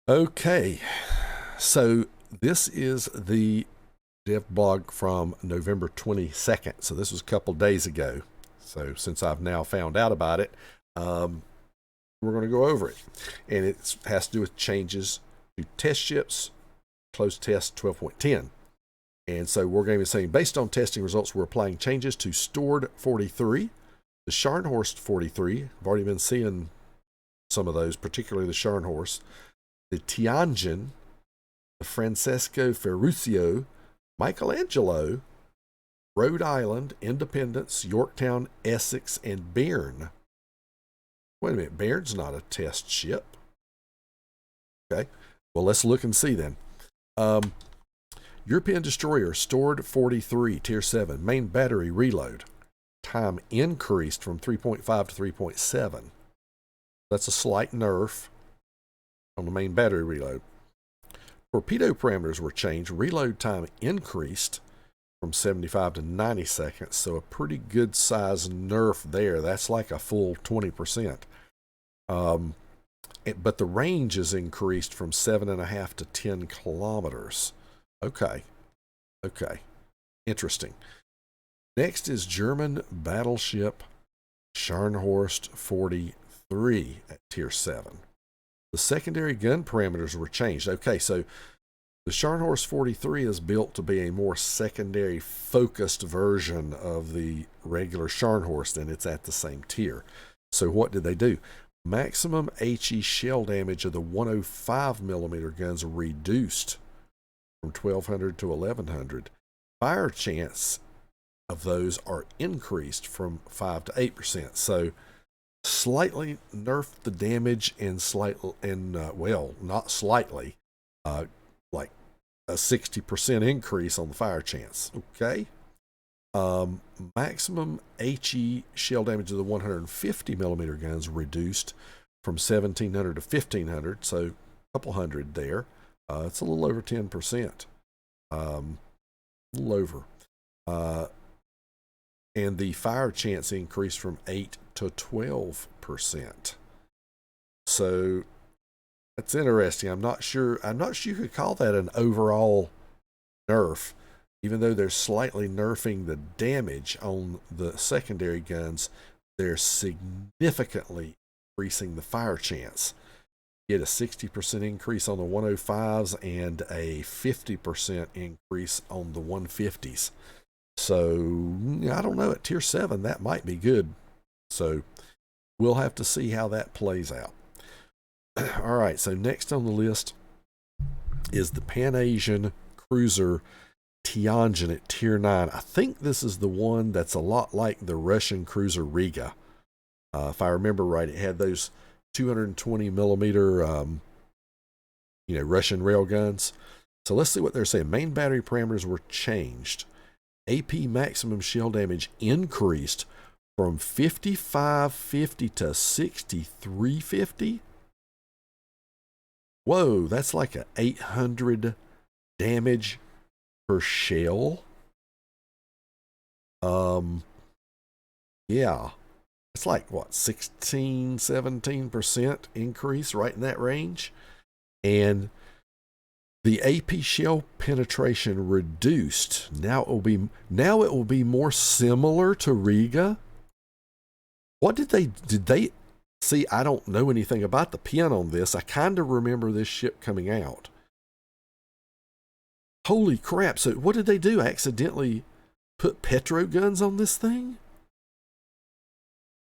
Okay, so this is the dev blog from November 22nd. So this was a couple days ago. So since I've now found out about it, we're going to go over it. And it has to do with changes to test ships, closed test 12.10. And so we're going to be saying, based on testing results, we're applying changes to stored 43, the Scharnhorst 43. I've already been seeing some of those, particularly the Scharnhorst, the Tianjin, the Francesco, Ferruccio, Michelangelo, Rhode Island, Independence, Yorktown, Essex, and Bearn. Wait a minute, Bearn's not a test ship. Okay, well, let's look and see then. European destroyer, stored 43, tier 7, main battery reload. Time increased from 3.5 to 3.7. That's a slight nerf on the main battery reload. Torpedo parameters were changed. Reload time increased from 75 to 90 seconds, so a pretty good size nerf there. That's like a full 20%. But the range is increased from 7.5 to 10 kilometers. Okay. Interesting. Next is German battleship Scharnhorst 43 at tier 7. The secondary gun parameters were changed. Okay, so the Scharnhorst 43 is built to be a more secondary focused version of the regular Scharnhorst, and it's at the same tier. So what did they do? Maximum HE shell damage of the 105 millimeter guns reduced from 1200 to 1100. Fire chance of those are increased from 5 to 8%. So slightly nerfed the damage and not slightly, like a 60% increase on the fire chance. Okay. Maximum HE shell damage of the 150 millimeter guns reduced from 1700 to 1500, so a couple hundred there. It's a little over 10%. A little over. And the fire chance increased from 8 to 12%. So that's interesting. I'm not sure you could call that an overall nerf, even though they're slightly nerfing the damage on the secondary guns. They're significantly increasing the fire chance. You get a 60% increase on the 105s and a 50% increase on the 150s. So I don't know, at tier 7 that might be good. So we'll have to see how that plays out. All right, so next on the list is the Pan-Asian cruiser Tianjin at tier 9. I think this is the one that's a lot like the Russian cruiser Riga. If I remember right, it had those 220 millimeter Russian railguns. So let's see what they're saying. Main battery parameters were changed. AP maximum shell damage increased from 5550 to 6350. Whoa, that's like a 800 damage per shell. Yeah. It's like what, 16, 17% increase, right in that range. And the AP shell penetration reduced. Now it will be more similar to Riga. What did they see? I don't know anything about the pin on this. I kind of remember this ship coming out. Holy crap. So what did they do? Accidentally put petro guns on this thing?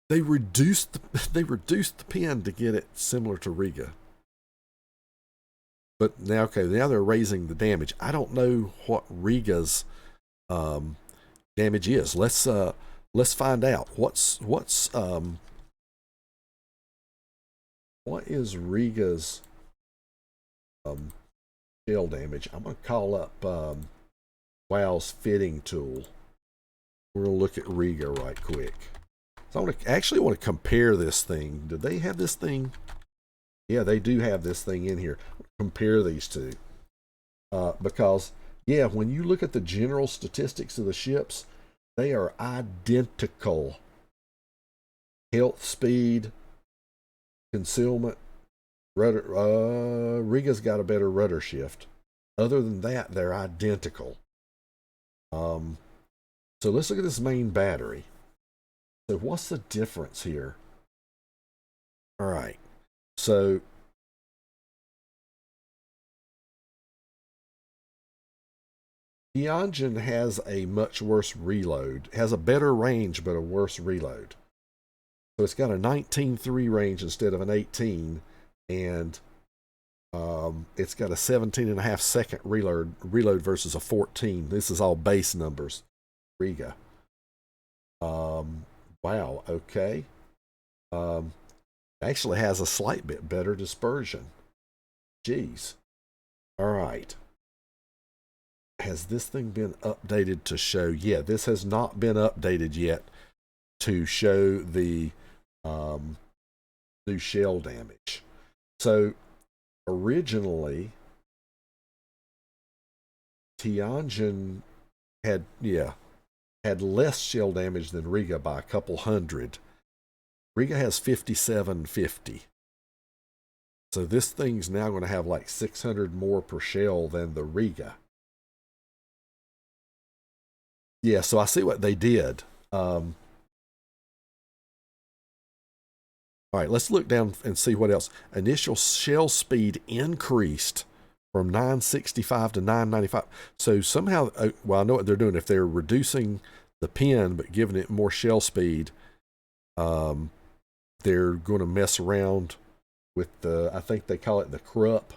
They reduced the pin to get it similar to Riga. But now they're raising the damage. I don't know what Riga's damage is. Let's find out. What is Riga's shell damage? I'm gonna call up WoW's fitting tool. We're gonna look at Riga right quick. So I actually want to compare this thing. Do they have this thing? Yeah, they do have this thing in here. Compare these two. Because, yeah, when you look at the general statistics of the ships, they are identical. Health, speed, concealment, Rudder, Riga's got a better rudder shift. Other than that, they're identical. So let's look at this main battery. So what's the difference here? All right. So Tianjin has a much worse reload, has a better range, but a worse reload. So it's got a 19.3 range instead of an 18, and it's got a 17.5-second reload versus a 14. This is all base numbers. Riga. Wow, okay. Actually has a slight bit better dispersion. Jeez. All right. Has this thing been updated to show? Yeah, this has not been updated yet to show the new shell damage. So originally, Tianjin had less shell damage than Riga by a couple hundred. Riga has 5750. So this thing's now going to have like 600 more per shell than the Riga. Yeah, so I see what they did. All right, let's look down and see what else. Initial shell speed increased from 965 to 995. So somehow, well, I know what they're doing. If they're reducing the pin but giving it more shell speed, they're going to mess around with I think they call it the crup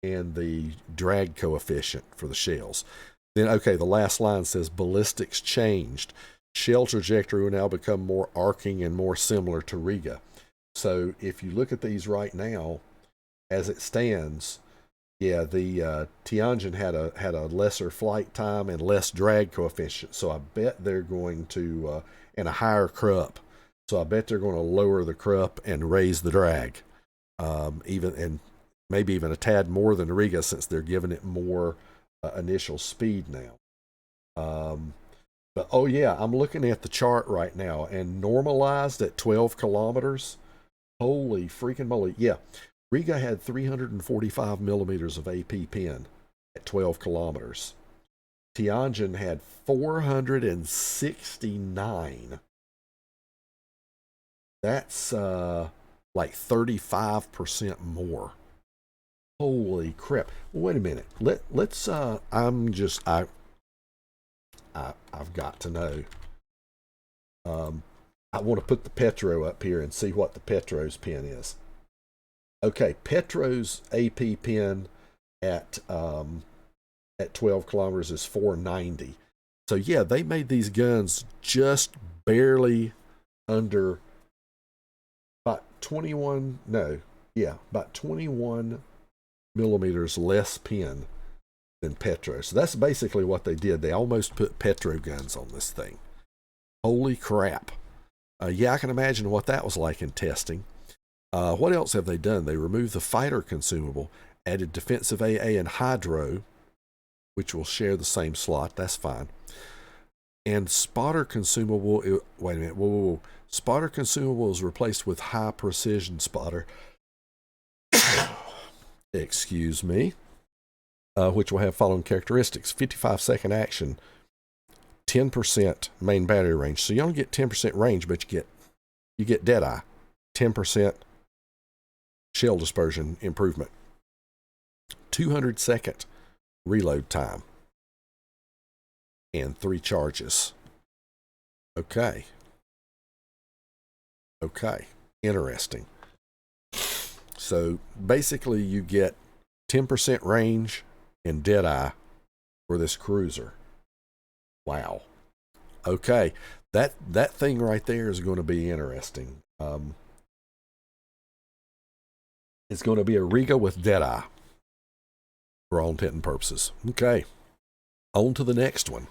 and the drag coefficient for the shells. Then, okay, the last line says ballistics changed. Shell trajectory will now become more arcing and more similar to Riga. So if you look at these right now, as it stands, yeah, the Tianjin had a lesser flight time and less drag coefficient. So I bet they're going to, and a higher crup. So I bet they're going to lower the crup and raise the drag, and maybe even a tad more than Riga since they're giving it more initial speed now. But oh yeah, I'm looking at the chart right now, and normalized at 12 kilometers. Holy freaking moly! Yeah, Riga had 345 millimeters of AP pin at 12 kilometers. Tianjin had 469. That's like 35% more. Holy crap. Wait a minute. Let's I've got to know. I want to put the Petro up here and see what the Petro's pin is. Okay, Petro's AP pin at 12 kilometers is 490. So yeah, they made these guns just barely under about 21 millimeters less pin than Petro. So that's basically what they did. They almost put Petro guns on this thing. Holy crap. Yeah, I can imagine what that was like in testing. What else have they done? They removed the fighter consumable, added defensive AA and hydro, which will share the same slot. That's fine. And spotter consumable, wait a minute, whoa. Spotter consumable is replaced with high precision spotter. Excuse me. Which will have following characteristics: 55-second action, 10% main battery range. So you only get 10% range, but you get dead eye, 10% shell dispersion improvement, 200-second reload time, and 3 charges. Okay, interesting. So basically, you get 10% range and dead eye for this cruiser. Wow. Okay, that thing right there is going to be interesting. It's going to be a Riga with dead eye for all intent and purposes. Okay, on to the next one.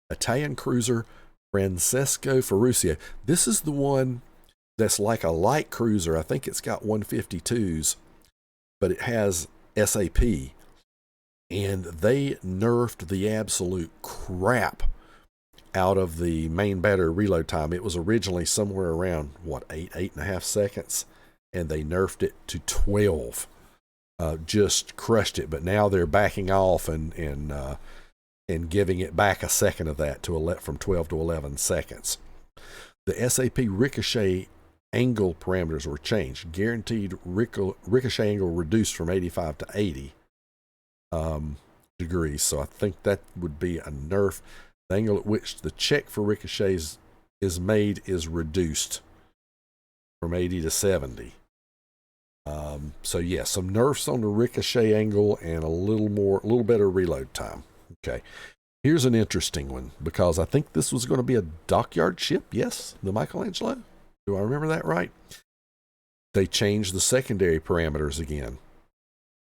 Italian cruiser Francesco Ferruccio. This is the one that's like a light cruiser. I think it's got 152s, but it has SAP. And they nerfed the absolute crap out of the main battery reload time. It was originally somewhere around, 8.5 seconds. and they nerfed it to 12. Just crushed it, but now they're backing off and giving it back a second of that from 12 to 11 seconds. The SAP ricochet angle parameters were changed. Guaranteed ricochet angle reduced from 85 to 80 degrees. So I think that would be a nerf. The angle at which the check for ricochets is made is reduced from 80 to 70. So yeah, some nerfs on the ricochet angle and a little better reload time. Okay. Here's an interesting one, because I think this was going to be a dockyard ship. Yes, the Michelangelo. Do I remember that right? They changed the secondary parameters again.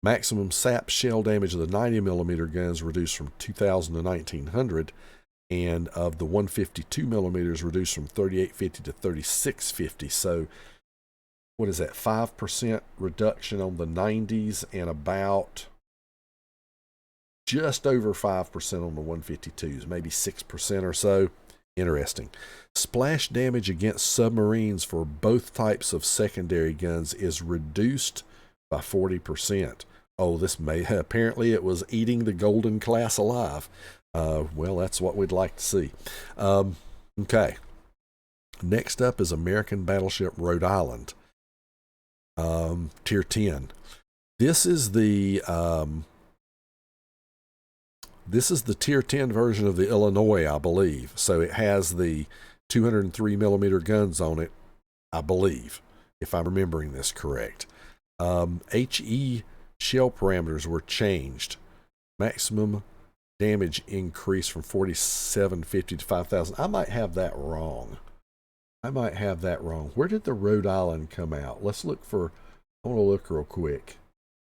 Maximum sap shell damage of the 90 millimeter guns reduced from 2,000 to 1,900, and of the 152 millimeters reduced from 3,850 to 3,650. So what is that? 5% reduction on the 90s and about just over 5% on the 152s, maybe 6% or so. Interesting. Splash damage against submarines for both types of secondary guns is reduced by 40%. Oh, apparently it was eating the golden class alive. Well, that's what we'd like to see. Okay. Next up is American battleship Rhode Island. Tier 10. This is the Tier 10 version of the Illinois, I believe. So it has the 203 millimeter guns on it, I believe, if I'm remembering this correct. HE shell parameters were changed. Maximum damage increased from 4,750 to 5,000. I might have that wrong. Where did the Rhode Island come out? I want to look real quick.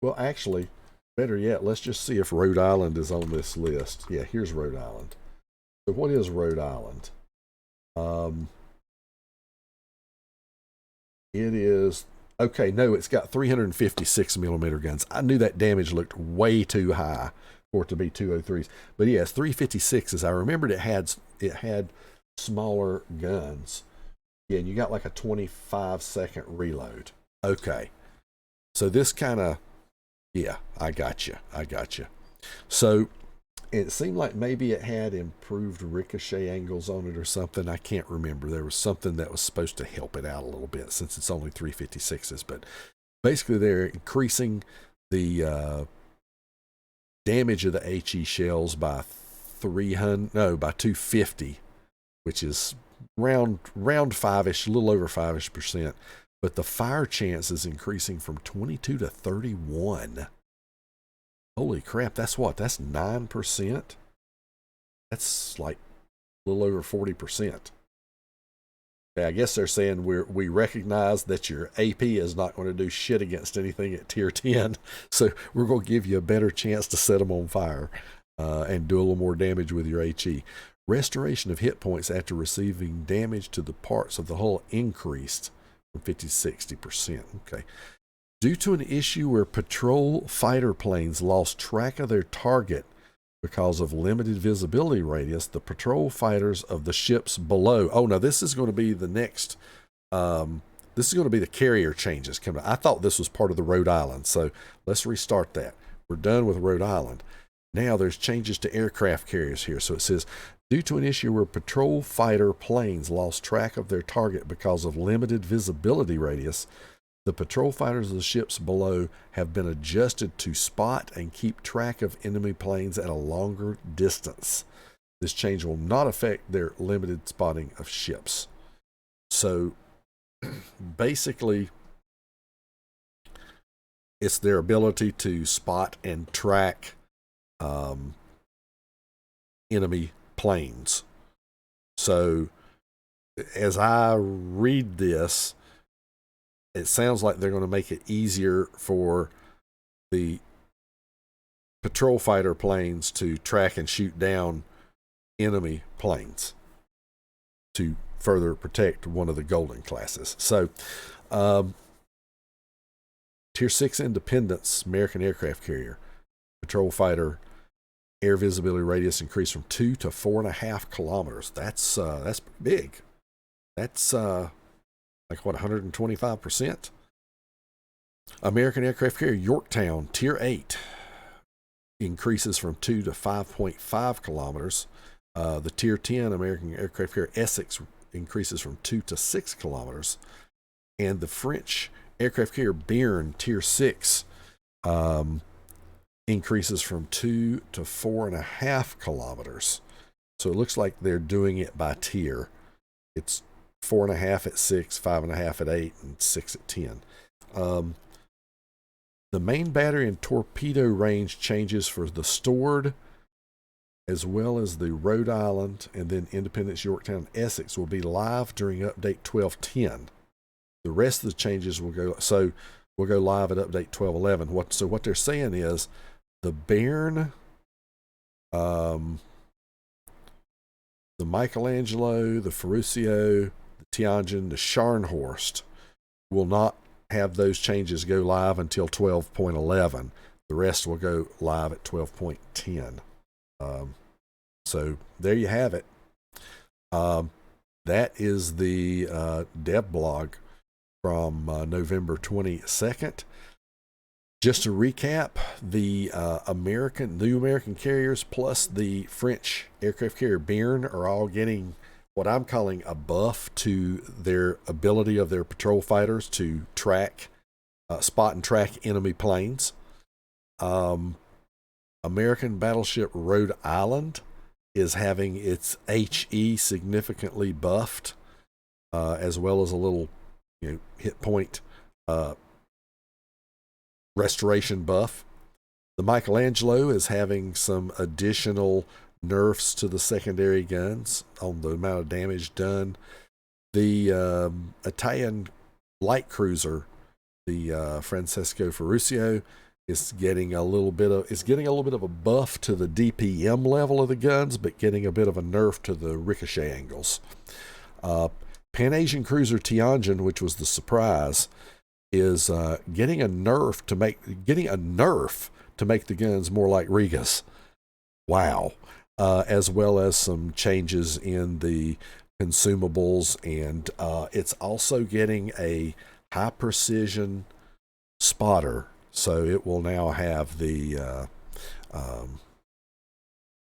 Well, actually, better yet, let's just see if Rhode Island is on this list. Yeah, here's Rhode Island. So what is Rhode Island? It is, okay, no, it's got 356 millimeter guns. I knew that damage looked way too high for it to be 203s. But yes, 356s. I remembered it had smaller guns. Yeah, and you got like a 25-second reload. Okay. So this kind of, yeah, I got you. So it seemed like maybe it had improved ricochet angles on it or something. I can't remember. There was something that was supposed to help it out a little bit since it's only 356s. But basically they're increasing the damage of the HE shells by 250, which is round 5-ish, a little over 5-ish%. But the fire chance is increasing from 22 to 31. Holy crap, that's what? That's 9%? That's like a little over 40%. Yeah, I guess they're saying we recognize that your AP is not going to do shit against anything at tier 10, so we're going to give you a better chance to set them on fire and do a little more damage with your HE. Restoration of hit points after receiving damage to the parts of the hull increased from 50 to 60%. Okay. Due to an issue where patrol fighter planes lost track of their target because of limited visibility radius, the patrol fighters of the ships below. Oh, now this is going to be the next. This is going to be the carrier changes coming. I thought this was part of the Rhode Island, so let's restart that. We're done with Rhode Island. Now there's changes to aircraft carriers here. So it says, due to an issue where patrol fighter planes lost track of their target because of limited visibility radius, the patrol fighters of the ships below have been adjusted to spot and keep track of enemy planes at a longer distance. This change will not affect their limited spotting of ships. So basically, it's their ability to spot and track enemy planes. So as I read this, it sounds like they're going to make it easier for the patrol fighter planes to track and shoot down enemy planes to further protect one of the golden classes. So Tier 6 Independence American aircraft carrier patrol fighter air visibility radius increased from 2 to 4.5 kilometers. That's big. That's like what, 125%? American aircraft carrier Yorktown, Tier 8, increases from 2 to 5.5 kilometers. The Tier 10 American aircraft carrier Essex increases from 2 to 6 kilometers. And the French aircraft carrier Bearn, Tier 6, increases from 2 to 4.5 kilometers. So it looks like they're doing it by tier. It's 4.5 at 6, 5.5 at 8, and 6 at 10. The main battery and torpedo range changes for the Stored, as well as the Rhode Island, and then Independence, Yorktown, Essex will be live during update 12.10. The rest of the changes will go live at update 12.11. So what they're saying is the Bearn, the Michelangelo, the Ferruccio, the Tianjin, the Scharnhorst will not have those changes go live until 12.11. The rest will go live at 12.10. So there you have it. That is the DevBlog from November 22nd. Just to recap, the new American carriers plus the French aircraft carrier Bearn are all getting what I'm calling a buff to their ability of their patrol fighters to track, spot and track enemy planes. American battleship Rhode Island is having its HE significantly buffed, as well as a little hit point restoration buff. The Michelangelo is having some additional nerfs to the secondary guns on the amount of damage done. The Italian light cruiser, the Francesco Ferruccio, is getting a little bit of a buff to the DPM level of the guns, but getting a bit of a nerf to the ricochet angles. Pan-Asian cruiser Tianjin, which was the surprise, is getting a nerf to make the guns more like Rigas. Wow. As well as some changes in the consumables, and it's also getting a high precision spotter, so it will now have the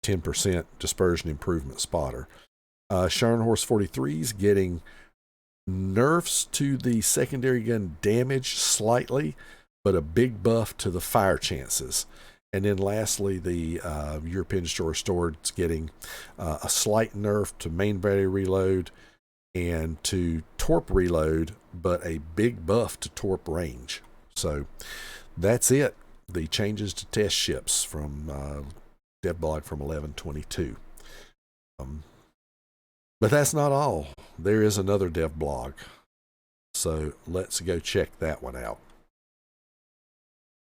10% dispersion improvement spotter. Scharnhorst 43s getting nerfs to the secondary gun damage slightly, but a big buff to the fire chances. And then lastly, the European destroyer Stored is getting a slight nerf to main battery reload and to torp reload, but a big buff to torp range. So that's it. The changes to test ships from DevBlog from 11/22. But that's not all. There is another DevBlog. So let's go check that one out.